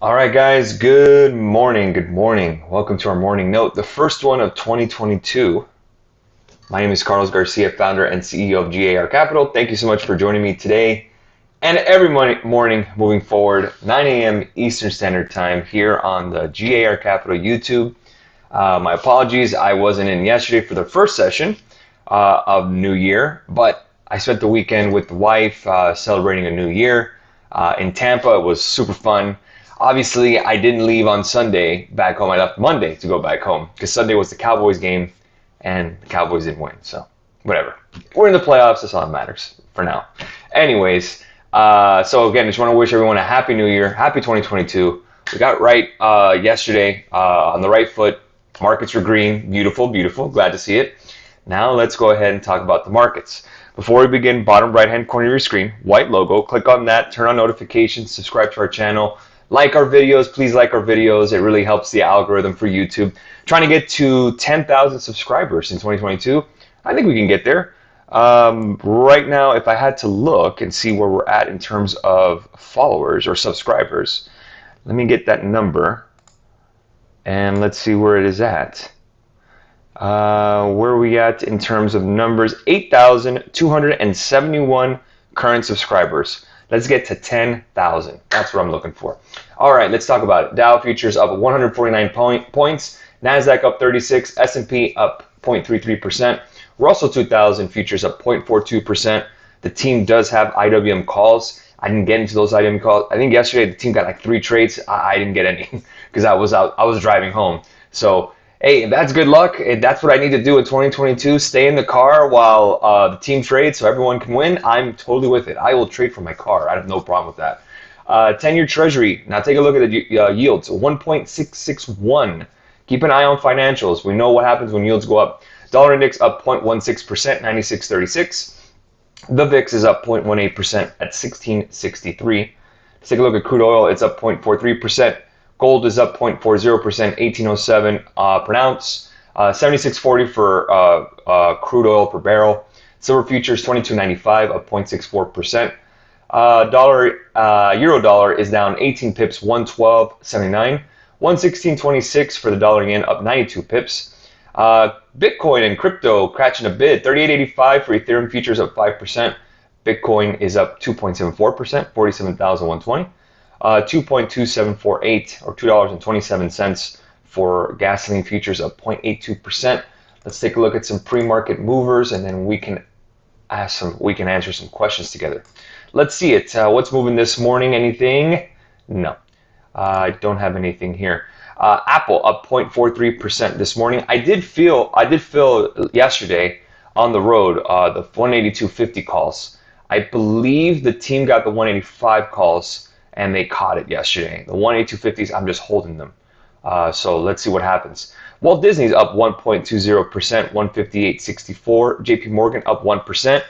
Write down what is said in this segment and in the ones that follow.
All right, guys, good morning. Good morning. Welcome to our morning note, the first one of 2022. My name is Carlos Garcia, founder and CEO of G.A.R Capital. Thank you so much for joining me today and every morning moving forward, 9 a.m. Eastern Standard Time here on the G.A.R Capital YouTube. My apologies, I wasn't in yesterday for the first session of New Year, but I spent the weekend with the wife celebrating a new year in Tampa. It was super fun. Obviously, I didn't leave on Sunday back home. I left Monday to go back home because Sunday was the Cowboys game and the Cowboys didn't win. So, whatever. We're in the playoffs. That's all that matters for now. Anyways, so again, just want to wish everyone a happy new year. Happy 2022. We got right yesterday on the right foot. Markets were green. Beautiful, beautiful. Glad to see it. Now let's go ahead and talk about the markets. Before we begin, bottom right-hand corner of your screen, white logo. Click on that. Turn on notifications. Subscribe to our channel. Like our videos, please like our videos. It really helps the algorithm for YouTube. Trying to get to 10,000 subscribers in 2022. I think we can get there. Right now, if I had to look and see where we're at in terms of followers or subscribers, let me get that number and let's see where it is at. Where are we at in terms of numbers? 8,271 current subscribers. Let's get to 10,000. That's what I'm looking for. All right, let's talk about it. Dow futures up 149 points. NASDAQ up 36. S&P up 0.33%. Russell 2000 futures up 0.42%. The team does have IWM calls. I didn't get into those IWM calls. I think yesterday the team got like 3 trades. I didn't get any because I was out. I was driving home. So hey, that's good luck. That's what I need to do in 2022. Stay in the car while the team trades so everyone can win. I'm totally with it. I will trade for my car. I have no problem with that. 10-year Treasury. Now take a look at the yields. 1.661. Keep an eye on financials. We know what happens when yields go up. Dollar index up 0.16%, 96.36. The VIX is up 0.18% at 1663. Let's take a look at crude oil. It's up 0.43%. Gold is up 0.40%, 1807 per ounce. 76.40 for crude oil per barrel. Silver futures 22.95, up 0.64%. Euro dollar is down 18 pips, 112.79. 116.26 for the dollar yen, up 92 pips. Bitcoin and crypto catching a bid. 38.85 for Ethereum futures, up 5%. Bitcoin is up 2.74%, 47,120. 2.2748 or $2.27 for gasoline futures, up 0.82%. Let's take a look at some pre-market movers, and then we can answer some questions together. Let's see it. What's moving this morning? Anything? No, I don't have anything here. Apple up 0.43% this morning. I did feel yesterday on the road the 182.50 calls. I believe the team got the 185 calls and they caught it yesterday. The 182.50s, I'm just holding them. So let's see what happens. Walt Disney's up 1.20%, 158.64. JP Morgan up 1%.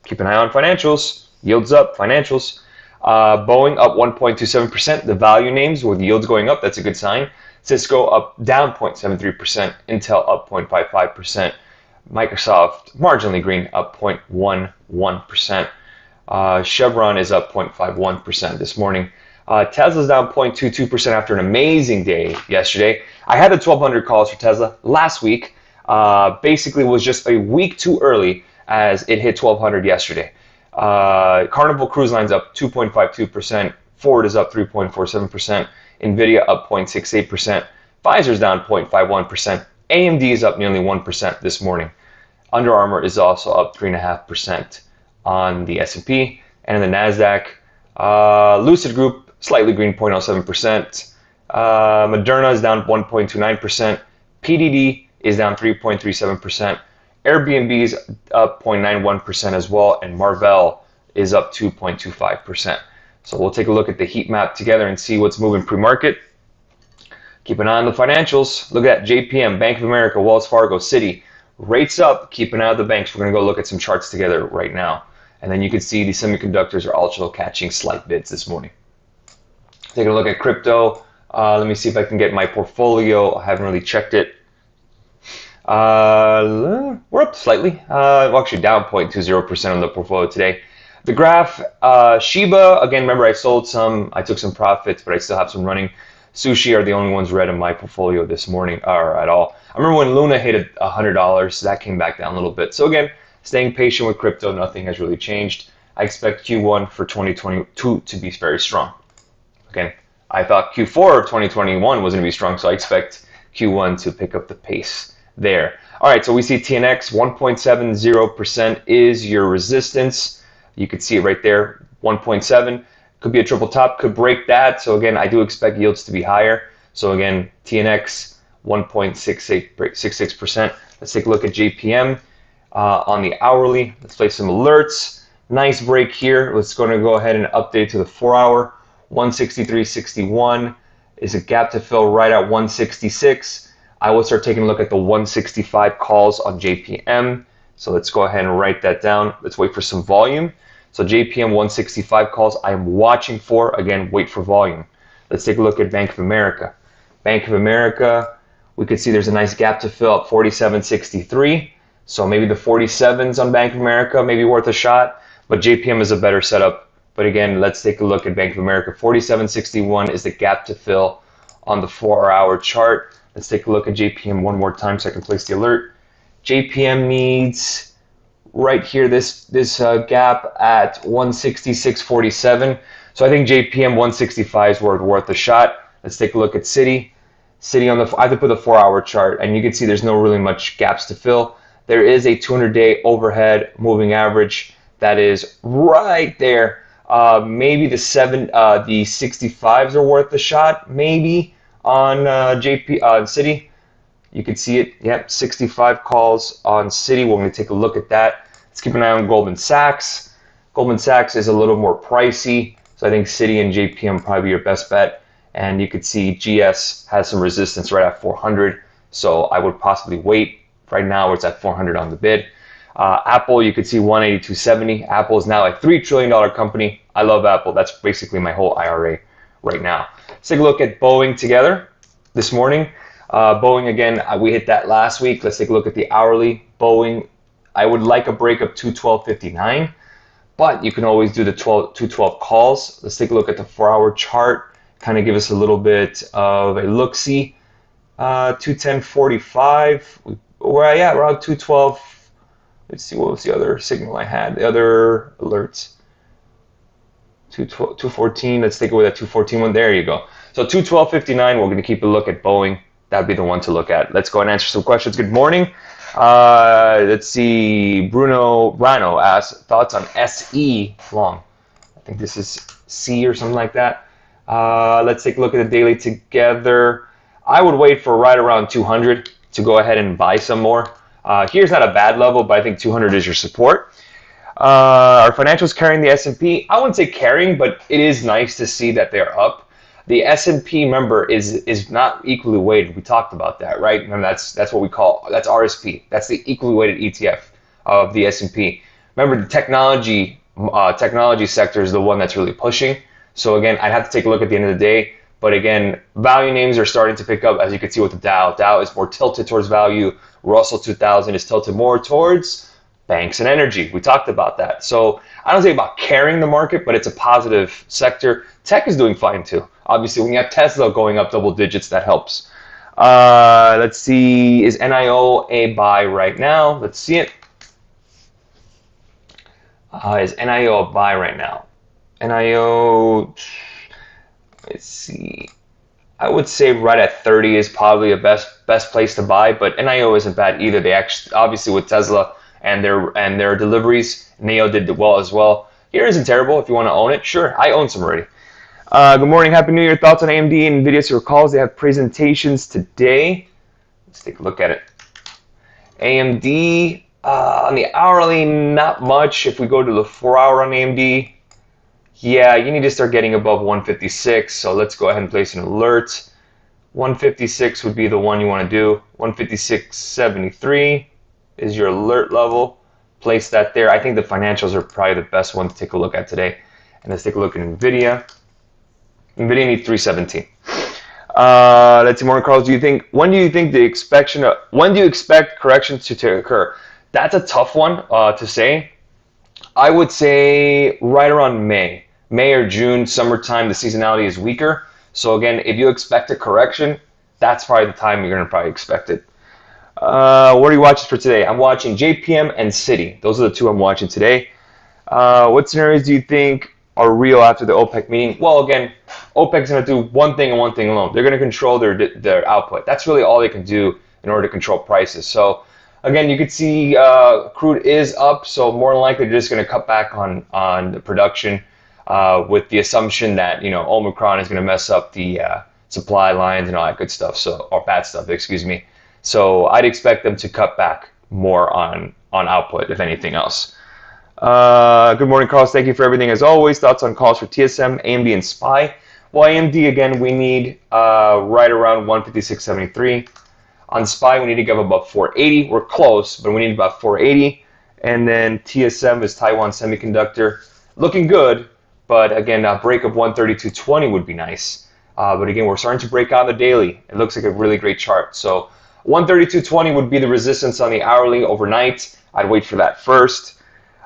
Keep an eye on financials. Yields up, financials. Boeing up 1.27%. The value names with yields going up, that's a good sign. Cisco up down 0.73%. Intel up 0.55%. Microsoft marginally green, up 0.11%. Chevron is up 0.51% this morning. Tesla's down 0.22% after an amazing day yesterday. I had the 1,200 calls for Tesla last week. Basically, was just a week too early as it hit 1,200 yesterday. Carnival Cruise Line's up 2.52%. Ford is up 3.47%. Nvidia up 0.68%. Pfizer's down 0.51%. AMD is up nearly 1% this morning. Under Armour is also up 3.5% on the S&P, and in the NASDAQ, Lucid Group slightly green, 0.07%. Moderna is down 1.29%. PDD is down 3.37%. Airbnb is up 0.91% as well, and Marvell is up 2.25%. So we'll take a look at the heat map together and see what's moving pre-market. Keep an eye on the financials. Look at JPM, Bank of America, Wells Fargo, Citi. Rates up. Keep an eye on the banks. We're going to go look at some charts together right now. And then you can see the semiconductors are also catching slight bids this morning. Taking a look at crypto. Let me see if I can get my portfolio. I haven't really checked it. We're up slightly. We're actually down 0.20% on the portfolio today. The graph, Shiba, again, remember I sold some, I took some profits, but I still have some running. Sushi are the only ones red in my portfolio this morning, or at all. I remember when Luna hit $100, that came back down a little bit. So again, staying patient with crypto, nothing has really changed. I expect Q1 for 2022 to be very strong. Again, I thought Q4 of 2021 was going to be strong, so I expect Q1 to pick up the pace there. All right, so we see TNX 1.70% is your resistance. You could see it right there, 1.7. Could be a triple top, could break that. So again, I do expect yields to be higher. So again, TNX 1.66%. Let's take a look at JPM on the hourly. Let's play some alerts. Nice break here. Let's go ahead and update to the 4-hour. 163.61 is a gap to fill right at 166. I will start taking a look at the 165 calls on JPM. So let's go ahead and write that down. Let's wait for some volume. So JPM 165 calls I am watching for. Again, wait for volume. Let's take a look at Bank of America. Bank of America, we could see there's a nice gap to fill at 47.63. So maybe the 47s on Bank of America may be worth a shot, but JPM is a better setup. But again, let's take a look at Bank of America. 47.61 is the gap to fill on the 4-hour chart. Let's take a look at JPM one more time so I can place the alert. JPM needs right here this gap at 166.47. So I think JPM 165 is worth a shot. Let's take a look at Citi. Citi on the, I have to put the 4-hour chart, and you can see there's no really much gaps to fill. There is a 200-day overhead moving average that is right there. Maybe the 65s are worth a shot, maybe on Citi. You can see it. Yep, 65 calls on Citi. We're going to take a look at that. Let's keep an eye on Goldman Sachs. Goldman Sachs is a little more pricey, so I think Citi and JPM probably be your best bet. And you could see GS has some resistance right at 400, so I would possibly wait. Right now, it's at 400 on the bid. Apple, you could see 182.70. Apple is now a $3 trillion company. I love Apple. That's basically my whole IRA right now. Let's take a look at Boeing together this morning. Boeing, again, we hit that last week. Let's take a look at the hourly. Boeing, I would like a break of 212.59, but you can always do the 212 calls. Let's take a look at the 4-hour chart, kind of give us a little bit of a look-see. 210.45, we're at around 212. Let's see, what was the other signal I had? The other alerts. 214, let's take away that 214 one. There you go. So 212.59, we're going to keep a look at Boeing. That'd be the one to look at. Let's go and answer some questions. Good morning. Let's see. Bruno Rano asks, thoughts on SE long? I think this is C or something like that. Let's take a look at the daily together. I would wait for right around 200 to go ahead and buy some more. Here's not a bad level, but I think 200 is your support. Are financials carrying the S&P? I wouldn't say carrying, but it is nice to see that they're up. The S&P, remember, is not equally weighted. We talked about that, right? And that's what we call, that's RSP. That's the equally weighted ETF of the S&P. Remember, the technology sector is the one that's really pushing. So again, I'd have to take a look at the end of the day. But again, value names are starting to pick up, as you can see with the Dow. Dow is more tilted towards value. Russell 2000 is tilted more towards banks and energy. We talked about that. So I don't say about carrying the market, but it's a positive sector. Tech is doing fine too. Obviously, when you have Tesla going up double digits, that helps. Let's see, is NIO a buy right now? Let's see it. Is NIO a buy right now? NIO, let's see. I would say right at 30 is probably a best place to buy, but NIO isn't bad either. They actually, obviously with Tesla and their deliveries, NIO did well as well. Here isn't terrible if you want to own it. Sure, I own some already. Good morning, Happy New Year. Thoughts on AMD and NVIDIA recalls? They have presentations today. Let's take a look at it. AMD on the hourly, not much. If we go to the 4-hour on AMD, yeah, you need to start getting above 156. So let's go ahead and place an alert. 156 would be the one you want to do. 156.73 is your alert level. Place that there. I think the financials are probably the best one to take a look at today. And let's take a look at NVIDIA. NVIDIA needs 317. Let's see, Morgan Carlos, when do you expect corrections to occur? That's a tough one to say. I would say right around May or June, summertime, the seasonality is weaker. So again, if you expect a correction, that's probably the time you're going to probably expect it. What are you watching for today? I'm watching JPM and Citi. Those are the two I'm watching today. What scenarios do you think are real after the OPEC meeting? Well, again, OPEC's going to do one thing and one thing alone. They're going to control their output. That's really all they can do in order to control prices. So again, you could see crude is up, so more than likely they're just going to cut back on the production with the assumption that Omicron is going to mess up the supply lines and all that good stuff. Or bad stuff, excuse me. So I'd expect them to cut back more on output, if anything else. Good morning, Carlos. Thank you for everything as always. Thoughts on calls for TSM, AMD, and SPY? Well, AMD, again, we need right around 156.73. On SPY, we need to give above 480. We're close, but we need about 480. And then TSM is Taiwan Semiconductor. Looking good, but again, a break of 132.20 would be nice. But again, we're starting to break out the daily. It looks like a really great chart. So 132.20 would be the resistance on the hourly overnight. I'd wait for that first.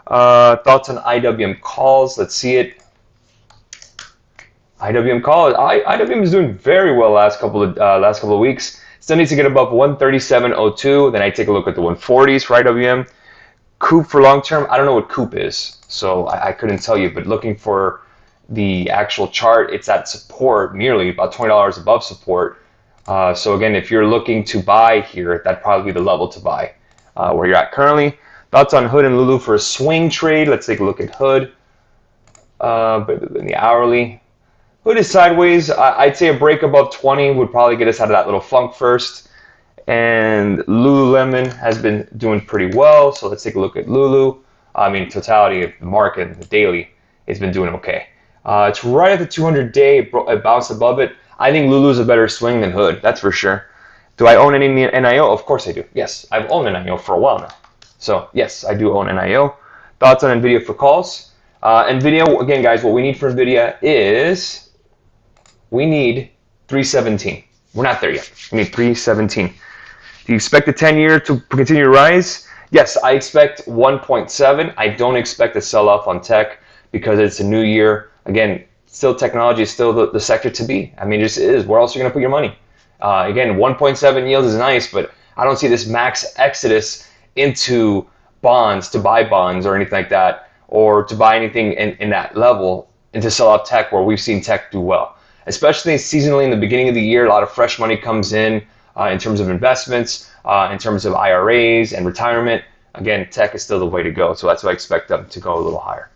Thoughts on IWM calls? Let's see it. IWM call. IWM is doing very well last couple of weeks. Still needs to get above 137.02. Then I take a look at the 140s for IWM. Coop for long term. I don't know what Coop is, so I couldn't tell you. But looking for the actual chart, it's at support, nearly about $20 above support. So again, if you're looking to buy here, that'd probably be the level to buy where you're at currently. Thoughts on Hood and Lulu for a swing trade? Let's take a look at Hood. But in the hourly, Hood is sideways. I'd say a break above 20 would probably get us out of that little funk first. And Lululemon has been doing pretty well. So let's take a look at Lulu. Totality of the market, the daily, it's been doing okay. It's right at the 200-day. It bounced above it. I think Lulu's a better swing than Hood, that's for sure. Do I own any NIO? Of course I do. Yes, I've owned NIO for a while now. So yes, I do own NIO. Thoughts on NVIDIA for calls? NVIDIA, again, guys, what we need for NVIDIA is we need 317. We're not there yet. We need 317. Do you expect the 10-year to continue to rise? Yes, I expect 1.7. I don't expect a sell-off on tech because it's a new year. Again, still technology is still the sector to be. It just is. Where else are you going to put your money? Again, 1.7 yield is nice, but I don't see this max exodus into bonds to buy bonds or anything like that, or to buy anything in that level and to sell off tech where we've seen tech do well. Especially seasonally in the beginning of the year, a lot of fresh money comes in terms of investments, in terms of IRAs and retirement. Again, tech is still the way to go, so that's why I expect them to go a little higher.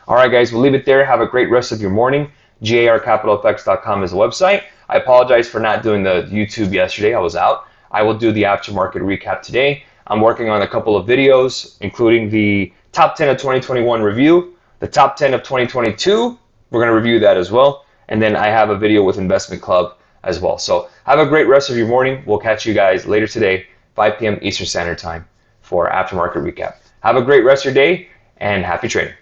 All right, guys, we'll leave it there. Have a great rest of your morning. GARCapitalFX.com is the website. I apologize for not doing the YouTube yesterday. I was out. I will do the aftermarket recap today. I'm working on a couple of videos, including the top 10 of 2021 review, the top 10 of 2022. We're going to review that as well. And then I have a video with Investment Club as well. So have a great rest of your morning. We'll catch you guys later today, 5 p.m. Eastern Standard Time for aftermarket recap. Have a great rest of your day and happy trading.